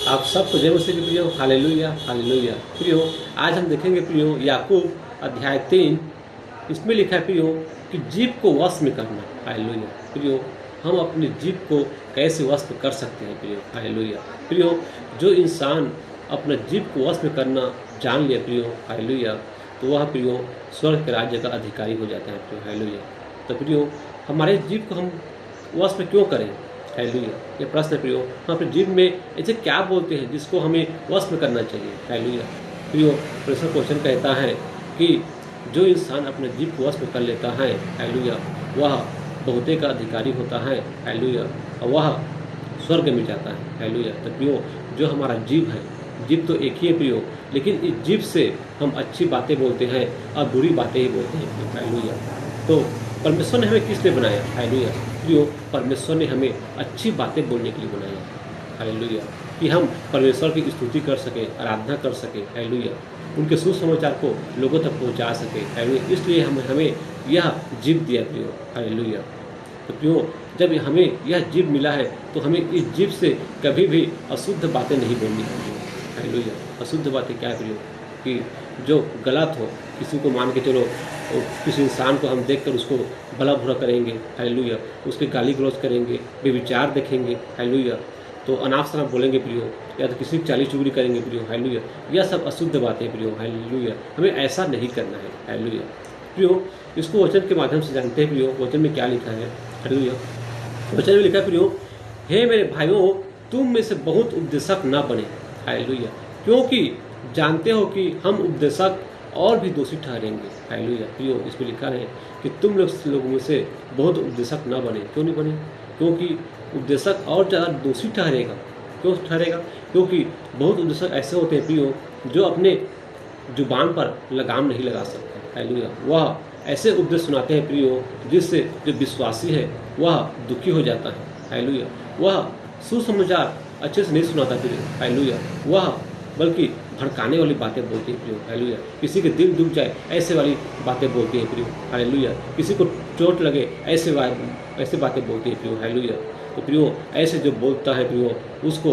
आप सबको जय मसीह के प्रियो, हालेलुया हालेलुया। प्रियो, आज हम देखेंगे प्रियो याकूब अध्याय 3। इसमें लिखा है प्रियो कि जीभ को वश में करना। हालेलुया। प्रियो, हम अपनी जीभ को कैसे वश में कर सकते हैं प्रियो? हालेलुया। प्रियो, जो इंसान अपना जीभ को वश में करना जान लिया प्रियो, हालेलुया, तो वह प्रियो स्वर्ग के राज्य का अधिकारी हो जाता है प्रियो। हालेलुया। तो प्रियो, हमारे जीभ को हम वश में क्यों करें? हालेलुया। ये प्रश्न है प्रियो, हम अपने जीभ में ऐसे क्या बोलते हैं जिसको हमें वश में करना चाहिए? हालेलुया। प्रियो, प्रश्न क्वेश्चन कहता है कि जो इंसान अपने जीभ को वश में कर लेता है, हालेलुया, वह बहुते का अधिकारी होता है। हालेलुया। और वह स्वर्ग में जाता है। हालेलुया। तो प्रियो, जो हमारा जीभ है, जीभ तो एक ही है प्रियो, लेकिन इस जीभ से हम अच्छी बातें बोलते हैं और बुरी बातें ही बोलते हैं। हालेलुया। तो परमेश्वर ने हमें किस लिए बनाया? हालेलुया। प्रियो, परमेश्वर ने हमें अच्छी बातें बोलने के लिए बनाया। हालेलुया। कि हम परमेश्वर की स्तुति कर सकें, आराधना कर सकें। हालेलुया। उनके सुसमाचार को लोगों तक पहुंचा सकें। हालेलुया। इसलिए हमें यह जीभ दिया प्रियो। हालेलुया। तो प्रियो, जब हमें यह जीभ मिला है तो हमें इस जीभ से कभी भी अशुद्ध बातें नहीं बोलनी चाहिए। हालेलुया। अशुद्ध बातें क्या है प्रियो? कि जो गलत हो, किसी को मान के चलो, किसी इंसान को हम देखकर उसको भला बुरा करेंगे। हालेलुया। उसके गाली गलौज करेंगे, बेविचार देखेंगे। हालेलुया। तो अनाप शनाप बोलेंगे प्रियो, या तो किसी की चाली चुगली करेंगे प्रियो। हालेलुया। यह सब अशुद्ध बातें प्रियो। हालेलुया। हमें ऐसा नहीं करना है। हालेलुया। प्रियो, इसको वचन के माध्यम से जानते हैं प्रियो। वचन में क्या लिखा है? हालेलुया। वचन में लिखा है प्रियो, हे मेरे भाइयों, तुम में से बहुत उपदेशक न बने। हालेलुया। क्योंकि जानते हो कि हम उपदेशक और भी दोषी ठहरेंगे। हालेलुया। प्रियो, इसमें लिखा है कि तुम लोगों में से बहुत उपदेशक न बने। क्यों नहीं बने? क्योंकि उपदेशक और ज़्यादा दोषी ठहरेगा। क्यों ठहरेगा? क्योंकि बहुत उपदेशक ऐसे होते हैं प्रियो जो अपने जुबान पर लगाम नहीं लगा सकते। हालेलुया। वह ऐसे उपदेश सुनाते हैं प्रियो जिससे जो विश्वासी है वह दुखी हो जाता है। हालेलुया। वह सुसमाचार अच्छे से नहीं सुनाता प्रियो। हालेलुया। वह बल्कि भड़काने वाली बातें बोलती है प्रियो। हालेलुया। किसी के दिल दुख जाए ऐसे वाली बातें बोलती है प्रियो। हालेलुया। किसी को चोट लगे ऐसे बातें बोलती है प्रियो। हालेलुया। तो प्रियो, ऐसे जो बोलता है प्रियो, उसको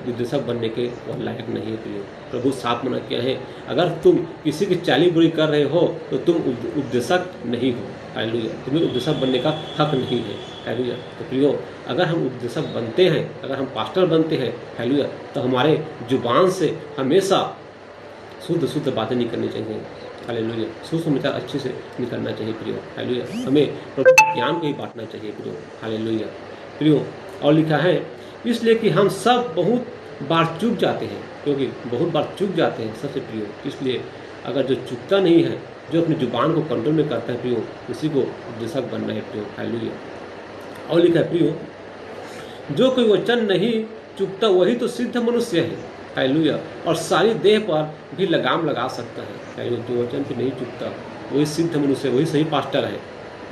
उपदेशक बनने के वह लायक नहीं है प्रियो। प्रभु साफ मना किया है, अगर तुम किसी की चाली बुरी कर रहे हो तो तुम उपदेशक नहीं हो। हालेलुया। तुम्हें उपदेशक बनने का हक नहीं है। हालेलुया। तो प्रियो, अगर हम उपदेशक बनते हैं, अगर हम पास्टर बनते हैं, हालेलुया, तो हमारे जुबान से हमेशा शुद्ध बातें निकलनी चाहिए। हालेलुया। सुसमाचार अच्छे से निकलना चाहिए प्रियो। हालेलुया। हमें प्रभु के ज्ञान को ही बांटना चाहिए प्रियो। हालेलुया। प्रियो, और लिखा है, इसलिए कि हम सब बहुत बार चूक जाते हैं। क्योंकि बहुत बार चूक जाते हैं सबसे प्रियो, इसलिए अगर जो चूकता नहीं है, जो अपनी जुबान को कंट्रोल में करता है प्रियो, उसी को उपदेशक बनना है प्रियो। हालेलुया। और लिखा है प्रियो, जो कोई वचन नहीं चूकता वही तो सिद्ध मनुष्य है। हालेलुया। और सारी देह पर भी लगाम लगा सकता है। हालेलुया। जो वचन पे नहीं चूकता वही सिद्ध मनुष्य, वही सही पास्टर है।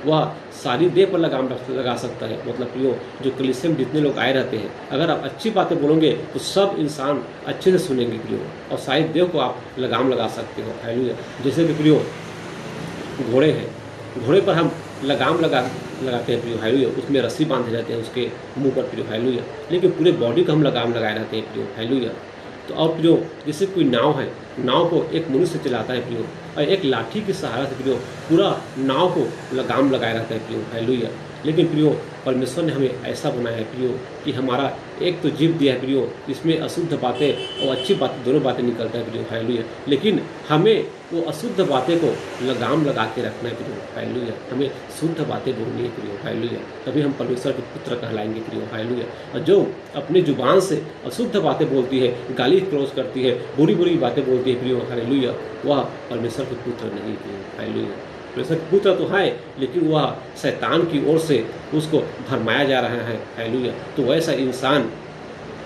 वह सारी देह पर लगाम लगा सकता है। मतलब प्रियो, जो कलीसिया में जितने लोग आए रहते हैं, अगर आप अच्छी बातें बोलोगे तो सब इंसान अच्छे से सुनेंगे प्रियो, और सारी देह को आप लगाम लगा सकते हो। हालेलुया। जैसे कि प्रियो, घोड़े हैं, घोड़े पर हम लगाम लगाते हैं प्रियो। हालेलुया। उसमें रस्सी बांधे जाते हैं उसके मुंह पर प्रियो। हालेलुया। लेकिन पूरे बॉडी को हम लगाम लगाए रहते हैं प्रियो। हालेलुया। तो और प्रियो, जैसे कोई नाव है, नाव को एक मनुष्य चलाता है प्रियो, और एक लाठी के सहारा से प्रियो पूरा नाव को लगाम लगाए रहता है प्रियो। हालेलुया। लेकिन प्रियो, परमेश्वर ने हमें ऐसा बनाया है प्रियो कि हमारा एक तो जीभ दिया है प्रियो, इसमें अशुद्ध बातें और अच्छी बातें दोनों बातें निकलता है प्रियो। हालेलुया। लेकिन हमें वो अशुद्ध बातें को लगाम लगा के रखना है प्रियो। हालेलुया। हमें शुद्ध बातें बोलनी है प्रियो। हालेलुया। तभी हम परमेश्वर के पुत्र कहलाएंगे प्रियो। हालेलुया। और जो अपनी जुबान से अशुद्ध बातें बोलती है, गाली गलौज करती है, बुरी बातें बोलती है प्रियो, हालेलुया, वह परमेश्वर के पुत्र नहीं प्रियो। हालेलुया। परमेश्वर के पुत्र तो है, लेकिन वह शैतान की ओर से उसको भरमाया जा रहा है। हालेलुया। तो वैसा इंसान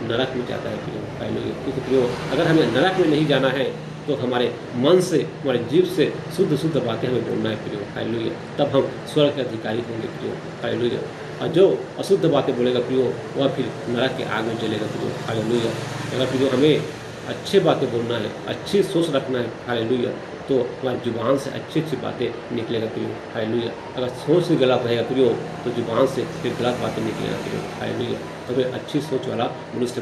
नरक में जाता है प्रियो। हालेलुया। क्योंकि प्रियो, अगर हमें नरक में नहीं जाना है तो हमारे मन से, हमारे जीभ से शुद्ध बातें हमें बोलना है प्रियो। हालेलुया। तब हम स्वर्ग के अधिकारी होंगे प्रियो। हालेलुया। और जो अशुद्ध बातें बोलेगा प्रियो, वह फिर नरक के आग में जलेगा प्रियो। हालेलुया। अगर प्रियो हमें अच्छी बातें बोलना है, अच्छी सोच रखना है, हालेलुया, तो हमारी जुबान से अच्छी बातें निकलेगा प्रियो। हालेलुया। अगर सोच से गलत रहेगा प्रियो तो जुबान से फिर गलत बातें निकलेगा प्रियो। हालेलुया। तो हमें अच्छी सोच वाला मनुष्य